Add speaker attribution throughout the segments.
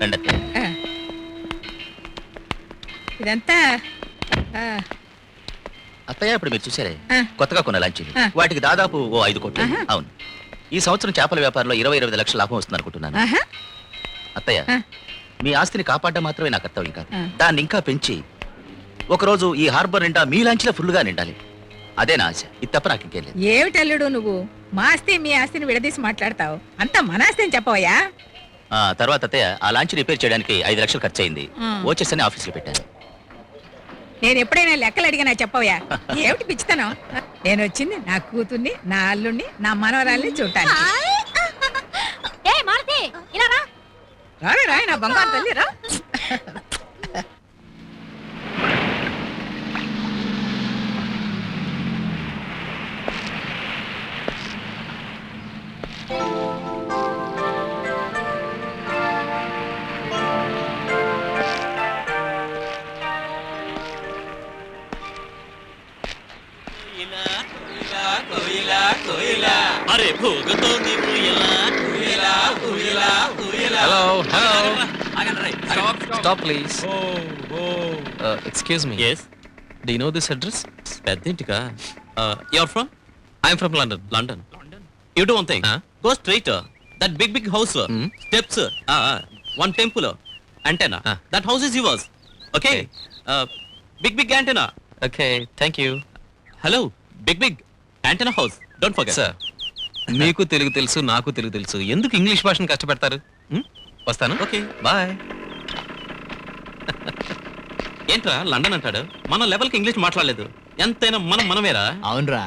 Speaker 1: రండి
Speaker 2: ఇదంతా
Speaker 1: అత్తయ్య. ఇప్పుడు మీరు చూసారే కొత్తగా కొన్న లాంచీలు, వాటికి దాదాపు ఓ 5 కోట్లు. అవును, ఈ సంవత్సరం చేపల వ్యాపారంలో 20-25 లక్షల లాభం వస్తుంది అనుకుంటున్నాను. అత్తయ్య, మీ ఆస్తిని కాపాడడం మాత్రమే నా కర్తవ్యం కాదు, దాన్ని ఇంకా పెంచి ఒకరోజు ఈ హార్బర్ నిండా మీ లాంచీలో ఫుల్గా నిండాలి. అదే నా ఆశ. ఇది తప్ప నాకు ఇంకేం లేదు.
Speaker 2: ఏమిటల్లుడు నువ్వు మా ఆస్తి మీ ఆస్తిని విడదీసి మాట్లాడతావు? అంతా మన ఆస్తి అని చెప్పవయ్యా.
Speaker 1: తర్వాత అత్తయ్య, ఆ లాంచీ రిపేర్ చేయడానికి 5 లక్షలు ఖర్చు అయింది. వచ్చేసని ఆఫీస్లో పెట్టాను.
Speaker 2: నేను ఎప్పుడైనా లెక్కలు అడిగినా చెప్పవయ్యా. ఏమిటి పిచ్చితనం? నేను వచ్చింది నా కూతుర్ని, నా అల్లుణ్ణి, నా మనవరాల్ని చూడటానికి. రా నా బంగారు తల్లి రా.
Speaker 3: అరే భోగతోంది
Speaker 4: Hello. Stop, please. Excuse me.
Speaker 3: Yes.
Speaker 4: Do you know this address?
Speaker 3: పెద్దింటికా? You're from?
Speaker 4: I'm from London.
Speaker 3: London. You do one thing. Go straight. That big house. Steps. One temple. Antenna. That house is yours. Okay. Big antenna.
Speaker 4: Okay, thank you.
Speaker 3: Hello. Big antenna house. Don't forget.
Speaker 4: Sir. మీకు తెలుగు తెలుసు, నాకు తెలుగు తెలుసు. ఎందుకు English భాషను కష్టపెడతారు? వస్తాను.
Speaker 3: Okay,
Speaker 4: bye.
Speaker 3: ఏంట్రా London అంటాడు? మన లెవెల్కి ఇంగ్లీష్ మాట్లాడలేదు. ఎంతైనా మనమేరా.
Speaker 5: అవునరా.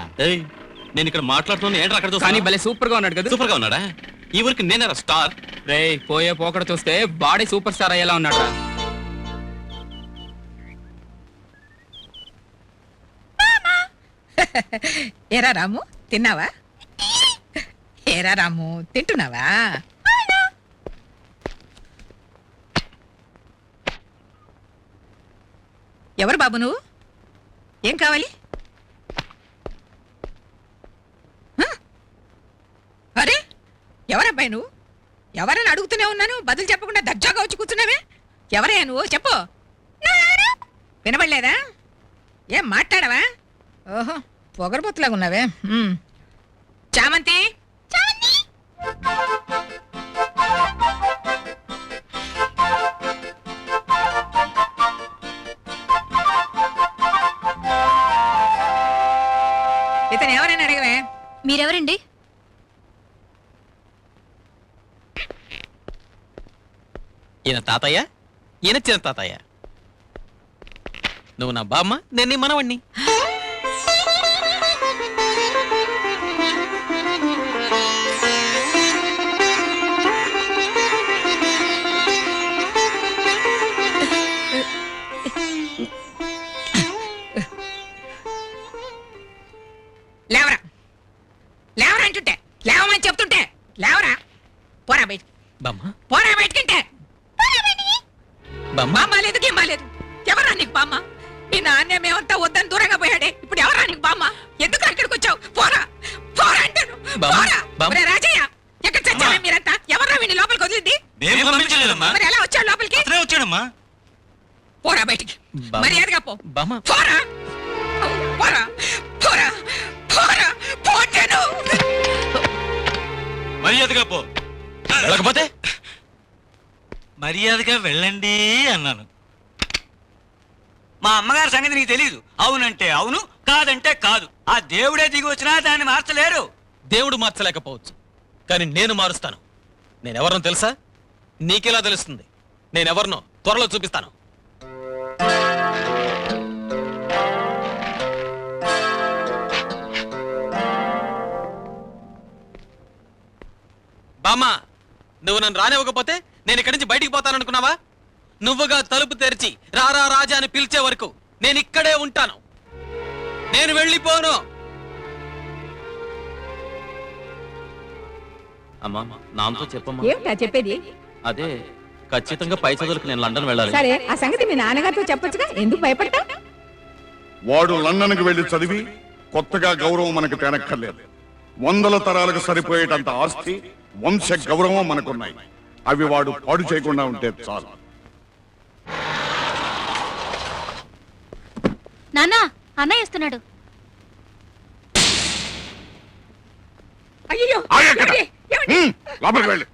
Speaker 3: నేను ఇక్కడ మాట్లాడుతున్నా, ఏంట్రా అక్కడ
Speaker 5: కానీ భలే సూపర్ గా ఉన్నాడు కదా.
Speaker 3: సూపర్ గా ఉన్నాడా? ఈ ఊరికి నేనేరా స్టార్.
Speaker 5: రే పోయే పోకడ చూస్తే బాడీ సూపర్ స్టార్ అయ్యేలా ఉన్నాడు.
Speaker 2: ఏరా రాము, తిన్నావా? ఏరా రాము, తింటున్నావా? ఎవరు బాబు నువ్వు? ఏం కావాలి? అరే ఎవరబ్బాయి నువ్వు? ఎవరని అడుగుతూనే ఉన్నాను, బదులు చెప్పకుండా దర్జాగా వచ్చి కూర్చున్నావే. ఎవరయ్యా నువ్వు? చెప్పు. వినబడలేదా? ఏం మాట్లాడవా? ఓహో, పొగరబొత్తులాగా ఉన్నావే. చామంతి, ఇతను ఎవరైనా అడగవే.
Speaker 6: మీరెవరండి?
Speaker 4: ఈయన తాతయ్య, ఈయన చిన్న తాతయ్య. నువ్వు నా బామ్మ, నేను నీ మనవణ్ణి.
Speaker 2: లేవరా, లేవరా అంటుంటే, లేవమని చెప్తుంటే లేవరా. పోరా బయట,
Speaker 4: బామ్మ,
Speaker 2: పోరా బయటకంటే.
Speaker 4: బామ్మ,
Speaker 2: బామ్మ లేదు, గిమ్మ లేదు. ఎవరా నీకు బామ్మ? ఈ నాణ్యమేమంతా వద్దని దూరంగా పోయాడే, ఇప్పుడు ఎవరా నీకు బామ్మ? ఎందుకు ఇక్కడికి వచ్చావు? పోరా, పోరా అంటాను. పోరా. రాజయ్య, ఎక్కడ చచ్చారా మీరంతా? ఎవరా వీడిని లోపలికి వదిలింది? మరి ఎలా వచ్చాడు లోపలికి?
Speaker 3: వచ్చాడమ్మా.
Speaker 2: పోరా బయటికి, మర్యాదగా పో.
Speaker 4: బామ్మ,
Speaker 2: పోరా, పోరా, పోరా, పోరా, పోతాను.
Speaker 3: మర్యాదగా పో.
Speaker 4: వెళ్ళకపోతే
Speaker 3: మర్యాదగా వెళ్ళండి అన్నాను.
Speaker 7: మా అమ్మగారి సంగతి నీకు తెలీదు. అవునంటే అవును, కాదంటే కాదు. ఆ దేవుడే దిగి వచ్చినా దాన్ని మార్చలేరు.
Speaker 4: దేవుడు మార్చలేకపోవచ్చు, కానీ నేను మారుస్తాను. నేనెవరినో తెలుసా? నీకెలా తెలుస్తుంది? నేనెవరినో త్వరలో చూపిస్తాను. బామ్మా, నువ్వు నన్ను రానివ్వకపోతే నేను ఇక్కడి నుంచి బయటికి పోతాననుకున్నావా? నువ్వుగా తలుపు తెరిచి రారా రాజా అని పిలిచే వరకు నేను ఇక్కడే ఉంటాను. నేను వెళ్ళిపోను.
Speaker 3: అమ్మా, నాతో చెప్పమ్మా.
Speaker 2: ఏమిటా చెప్పేది?
Speaker 3: అదే, ఖచ్చితంగా పై చదువులకు నేను లండన్ వెళ్ళాలి.
Speaker 2: సరే, ఆ సంగతి మీ నాన్నగారితో చెప్పొచ్చుగా, ఎందుకు భయపడతా?
Speaker 8: వాడు లండన్కి వెళ్లి చదివి కొత్తగా గౌరవం మనకు తేనక్కర్లేదు. 100 తరాలకు సరిపోయేటంత ఆస్తి, వంశ గౌరవం మనకున్నాయి. అవి వాడు పాడు చేయకుండా ఉంటే చాలు.
Speaker 6: నాన్నా అన్నయ్య వస్తున్నాడు.
Speaker 2: అయ్యో
Speaker 8: ఆగక్కడ. లోపలికి వెళ్ళి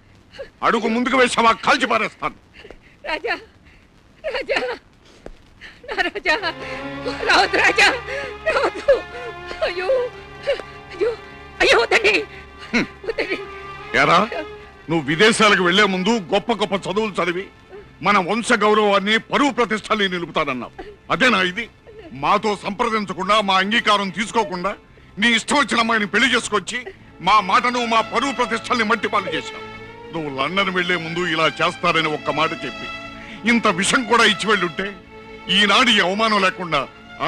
Speaker 8: అడుగు ముందుకు వేసావా కాల్చి పారేస్తాను.
Speaker 2: రాజా రాజా నా రాజా రావద్దు రాజా రావద్దు. అయ్యో అయ్యో అయ్యో వద్దండి వద్దండి.
Speaker 8: ఏరా నువ్వు విదేశాలకు వెళ్లే ముందు గొప్ప గొప్ప చదువులు చదివి మన వంశ గౌరవాన్ని పరువు ప్రతిష్టల్ని నిలుపుతానన్నావు. అదేనా ఇది? మాతో సంప్రదించకుండా మా అంగీకారం తీసుకోకుండా నీ ఇష్టం వచ్చిన అమ్మాయిని పెళ్లి చేసుకొచ్చి మా మాటను మా పరువు ప్రతిష్టల్ని మట్టిపాలు చేశావు. నువ్వు లండన్ వెళ్లే ముందు ఇలా చేస్తారని ఒక్క మాట చెప్పి ఇంత విషం కూడా ఇచ్చి వెళ్ళుంటే ఈనాడు ఈ అవమానం లేకుండా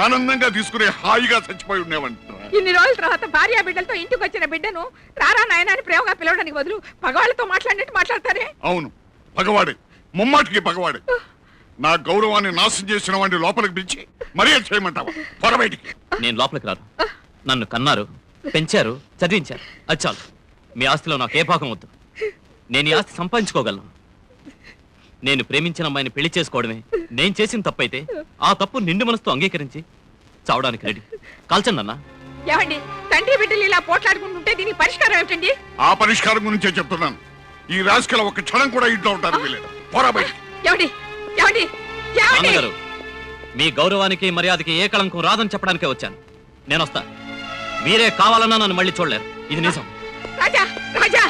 Speaker 8: ఆనందంగా తీసుకునే హాయిగా చచ్చిపోయి ఉండేవంటారా?
Speaker 2: ఇన్ని రోజుల తర్వాత భార్య బిడ్డలతో ఇంటికి వచ్చిన బిడ్డను రారా నాయన అని ప్రేమగా పిలవడానికి బదులు పగవాళ్ళతో మాట్లాడినట్టు మాట్లాడతారే.
Speaker 8: అవును, పగవాడే, ముమ్మాటికి పగవాడే. నా గౌరవాన్ని నాశనం చేసిన వాడిని లోపలికి పిలిచి మర్యాద చేయమంటావా? పొర బయటికి.
Speaker 3: నేను లోపలికి రాను. నన్ను కన్నారు, పెంచారు, చదివించారు. అది చాలు. మీ ఆస్తిలో నాకు ఏ భాగం వద్దు. నేను ఈ ఆస్తి సంపాదించుకోగలను. నేను ప్రేమించిన అమ్మాయిని పెళ్లి చేసుకోవడమే నేను చేసిన తప్పైతే ఆ తప్పు నిండు మనసుతో అంగీకరించి చావడానికి రెడీ. కాల్చండి అన్న.
Speaker 2: ఏమండి తండ్రి బిడ్డలు ఇలా పోట్లాడుకుంటుంటే దీనికి పరిష్కారం ఏమిటండి?
Speaker 8: ఆ పరిష్కారం గురించే చెప్తున్నాను. ఈ రాజకీయాల ఒక క్షణం కూడా ఇంట్లో ఉంటారు వీలేదు. పొర బయటికి.
Speaker 2: ఏమండి ఏమండి ఏమండి
Speaker 3: నాన్నగారు, మీ గౌరవానికి మర్యాదకి ఏ కళంకం రాదని చెప్పడానికే వచ్చాను. నేను వస్తా. మీరే కావాలన్నా నన్ను మళ్ళీ చూడలేరు. ఇది నిజం.
Speaker 2: రాజా రాజా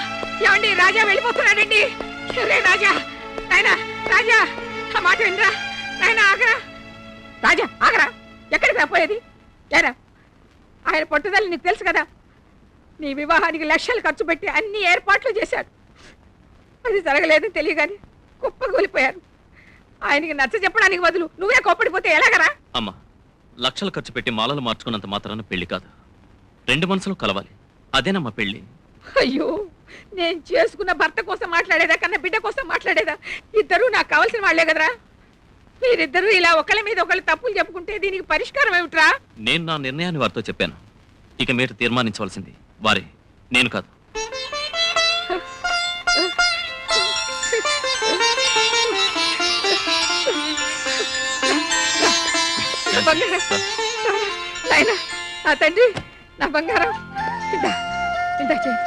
Speaker 2: ఏమండి రాజా వెళ్ళిపోతున్నాడండి. రే రాజా నాయనా రాజా ఆ మాట వినరా నాయనా ఆగరా. రాజా ఆగరా. ఎక్కడికి రాపోయేది? ఏరా ఆయన పట్టుదల నీకు తెలుసు కదా. నీ వివాహానికి లక్షలు ఖర్చు పెట్టి అన్ని ఏర్పాట్లు చేశాడు. అది జరగలేదని తెలియగాని కుప్పగూలిపోయారు. ఆయనకి నచ్చ చెప్పడానికి బదులు నువ్వే కోప్పడిపోతే ఎలాగరా?
Speaker 3: అమ్మా, లక్షలు ఖర్చు పెట్టి మాలలు మార్చుకున్నంత మాత్రాన పెళ్లి కాదు. రెండు మనసులు కలవాలి. అదేనమ్మా పెళ్లి.
Speaker 2: అయ్యో నేను చేసుకున్న భర్త కోసం మాట్లాడేదా కన్నా బిడ్డ కోసం మాట్లాడేదా? ఇద్దరు నాకు కావాల్సిన వాళ్లే కదరా. మీరిద్దరూ ఇలా ఒకళ్ళ మీద ఒకళ్ళు తప్పులు చెప్పుకుంటే దీనికి పరిష్కారం ఏమిట్రా?
Speaker 3: నేను నా నిర్ణయాన్ని వారితో చెప్పాను. ఇక మీరు తీర్మానించవలసింది వారే, నేను కాదు.
Speaker 2: నా బంగారం నాయనా, నా తండ్రి, నా బంగారం ఇందా ఇందా చెయ్యి.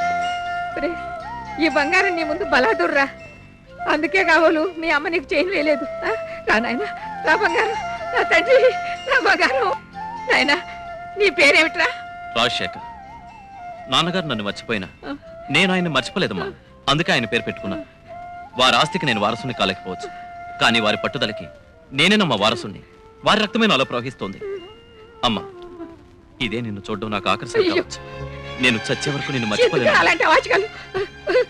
Speaker 2: ఒరే, ఈ బంగారం నీ ముందు బలాదుర్రా. అందుకే కావాలు మీ అమ్మ నీకు చేయని వేయలేదు. రా నాయనా, నా బంగారం, నా తండ్రి, నా బంగారం. నాయనా నీ పేరేమిట్రా?
Speaker 3: రాజశేఖర్. నాన్నగారు నన్ను మర్చిపోయినా నేను ఆయన మర్చిపోలేదమ్మా. అందుకే ఆయన పేరు పెట్టుకున్నా. వారి ఆస్తికి నేను వారసుని కాలేకపోవచ్చు, కానీ వారి పట్టుదలకి నేనేనమ్మా వారసుని. వారి రక్తమే నాలో ప్రవహిస్తోంది. అమ్మా, ఇదే నిన్ను చూడడం నాకు ఆకర్షణ కావచ్చు. నేను చచ్చే వరకు నిన్ను మర్చిపోలేను.
Speaker 2: అలాంటి వాచకాలు.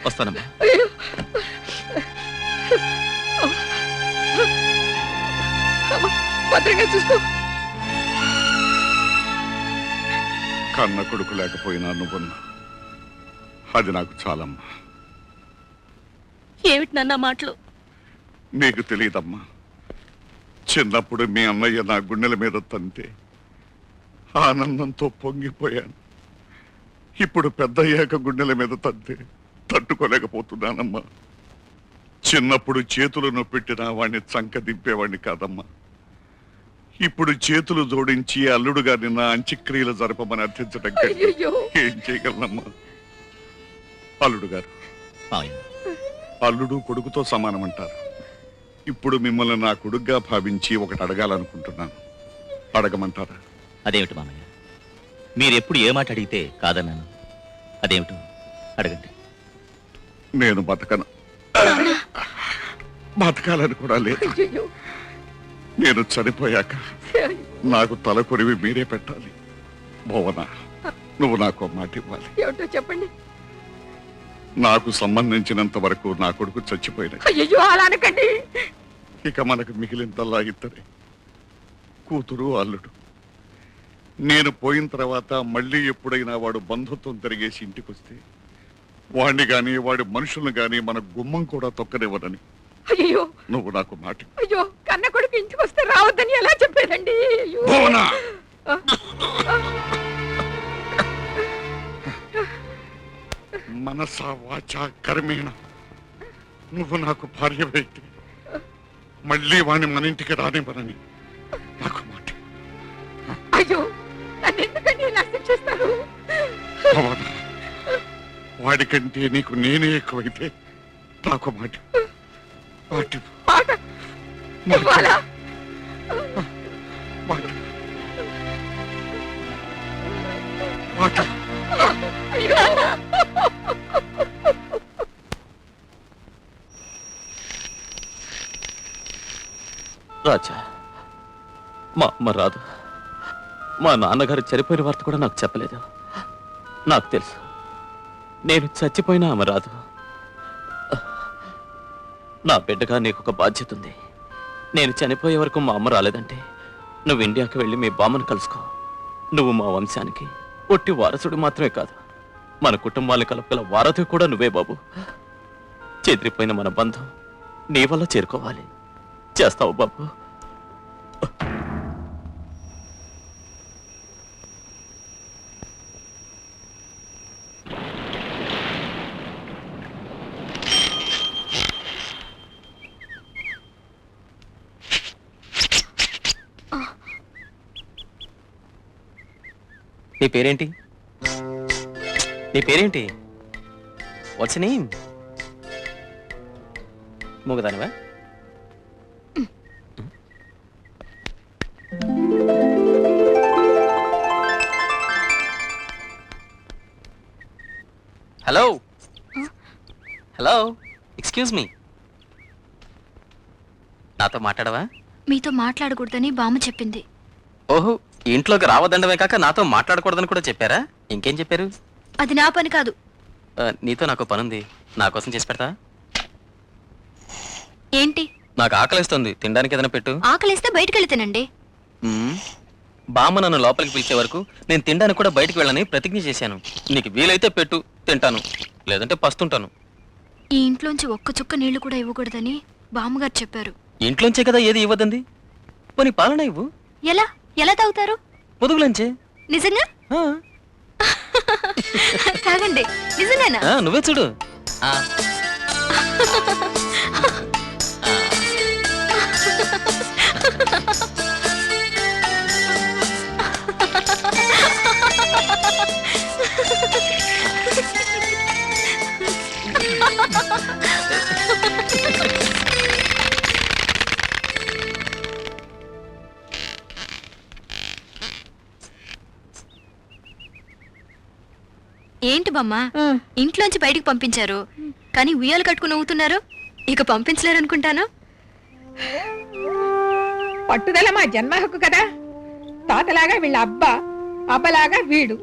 Speaker 3: వస్తానమ్మా.
Speaker 2: భద్రంగా చూసుకో.
Speaker 8: కన్న కొడుకు లేకపోయినా నువ్వున్నా అది నాకు చాలమ్మా.
Speaker 6: ఏమిటి నాన్న మాటలు?
Speaker 8: నీకు తెలియదమ్మా, చిన్నప్పుడు మీ అన్నయ్య నా గుండెల మీద తంతే ఆనందంతో పొంగిపోయాను. ఇప్పుడు పెద్దయ్యాక గుండెల మీద తంతే తట్టుకోలేకపోతున్నానమ్మా. చిన్నప్పుడు చేతులను పెట్టిన వాడిని చంక దింపేవాడిని కాదమ్మా. ఇప్పుడు చేతులు జోడించి అల్లుడుగా నిన్న అంత్యక్రియలు జరపమని అర్థించడం
Speaker 2: అయ్యయ్యో.
Speaker 8: ఏం చేయగలనమ్మా? అల్లుడు గారు, అల్లుడు కొడుకుతో సమానం అంటారు. ఇప్పుడు మిమ్మల్ని నా కొడుగ్గా భావించి ఒకటి అడగాలనుకుంటున్నాను. అడగమంటారా?
Speaker 1: అదేమిటి మామయ్య, మీరెప్పుడు ఏ మాట అడిగితే కాదన్నాను. అదేమిటో అడగండి.
Speaker 8: నేను బతకను, బతకాలని కూడా లేదు.
Speaker 2: అయ్యయ్యో.
Speaker 8: నేను చనిపోయాక నాకు తల కొరివి మీరే పెట్టాలి. భువన, నువ్వు నాకు మాట ఇవ్వాలి.
Speaker 2: ఏమిటో చెప్పండి.
Speaker 8: నాకు సంబంధించినంత వరకు నా కొడుకు చచ్చిపోయిన,
Speaker 2: అయ్యయ్యో అలా అనకండి.
Speaker 8: ఇక మనకు మిగిలిందల్లా ఇద్దరే, కూతురు అల్లుడు. నేను పోయిన తర్వాత మళ్ళీ ఎప్పుడైనా వాడు బంధుత్వం తిరిగేసి ఇంటికి వస్తే వాడిని గాని వాడి మనుషులను గాని మన గుమ్మం కూడా తొక్కనివ్వనని
Speaker 2: అయ్యో
Speaker 8: నువ్వు నాకు మాట ఇవ్వు.
Speaker 2: అయ్యో, కన్న కొడుకు ఇంటికి వస్తే రావద్దని ఎలా చెప్పేదండి? అయ్యో.
Speaker 8: భువన! మనసా వాచా కర్మేణ నువ్వు నాకు భార్యవైతే మళ్ళీ వాణ్ణి మన ఇంటికి రానివ్వనని నాకు మాట.
Speaker 2: అయ్యో నన్ను ఎందుకండి ఇలా శిక్షిస్తారు?
Speaker 8: భవన, వాడికంటే నీకు నేనే ఎక్కువైతే నాకు మాట. మాట ఇవ్వు.
Speaker 2: మాట ఇవ్వాలా?
Speaker 8: మాట. మాట.
Speaker 2: అయ్యో
Speaker 3: రాజా, మా అమ్మ రాదు. మా నాన్నగారు చనిపోయిన వార్త కూడా నాకు చెప్పలేదు. నాకు తెలుసు, నేను చచ్చిపోయినా ఆమె రాదు. నా బిడ్డగా నీకు ఒక బాధ్యత ఉంది. నేను చనిపోయే వరకు మా అమ్మ రాలేదంటే నువ్వు ఇండియాకి వెళ్ళి మీ బామ్మను కలుసుకో. నువ్వు మా వంశానికి ఒట్టి వారసుడు మాత్రమే కాదు, మన కుటుంబాన్ని కలుపుగల వారధి కూడా నువ్వే బాబు. చెదిరిపోయిన మన బంధం నీ వల్ల చేరుకోవాలి. చేస్తావు బాబు.
Speaker 4: నీ పేరేంటి? నీ పేరేంటి? What's name? మూగదానివా? హలో హలో, ఎక్స్క్యూజ్ మీ, నాతో మాట్లాడవా?
Speaker 6: మీతో మాట్లాడకూడదని బామ్మ చెప్పింది.
Speaker 4: ఓహో, ఇంట్లోకి రావదండమే కాక నాతో మాట్లాడకూడదని కూడా చెప్పారా? ఇంకేం చెప్పారు?
Speaker 6: అది నా పని కాదు.
Speaker 4: నీతో నాకు పనుంది, నా కోసం చేసి పెడతా?
Speaker 6: ఏంటి?
Speaker 4: నాకు ఆకలిస్తుంది, తినడానికి ఏదైనా పెట్టు.
Speaker 6: ఆకలిస్తే బయటికి వెళ్ళి తినండి.
Speaker 4: బామ్మ నన్ను లోపలికి పిలిచే వరకు నేను తినడానికి కూడా బయటికి వెళ్ళని ప్రతిజ్ఞ చేశాను. నీకు వీలైతే పెట్టు, తింటాను, లేదంటే పస్తుంటాను.
Speaker 6: ఈ ఇంట్లోంచి ఒక్క చుక్క నీళ్లు కూడా ఇవ్వకూడదని బామ్మగారు చెప్పారు.
Speaker 4: ఇంట్లోంచే కదా ఏది ఇవ్వదండి. పోనీ పాలన ఇవ్వు.
Speaker 6: ఎలా ఎలా తాగుతారు?
Speaker 4: పొదుగులంచే.
Speaker 6: నిజంగా?
Speaker 4: ఆ,
Speaker 6: తాగండి. నిజంగానా?
Speaker 4: నువ్వే చూడు. ఆ.
Speaker 6: ఏంటి బామ్మ, ఇంట్లోంచి బయటికి పంపించారు కానీ ఉయ్యాలు కట్టుకుని ఊగుతున్నారు. ఇక పంపించలేరనుకుంటాను.
Speaker 2: పట్టుదల మా జన్మ హక్కు కదా. తాతలాగా వీళ్ళ అబ్బలాగా వీడు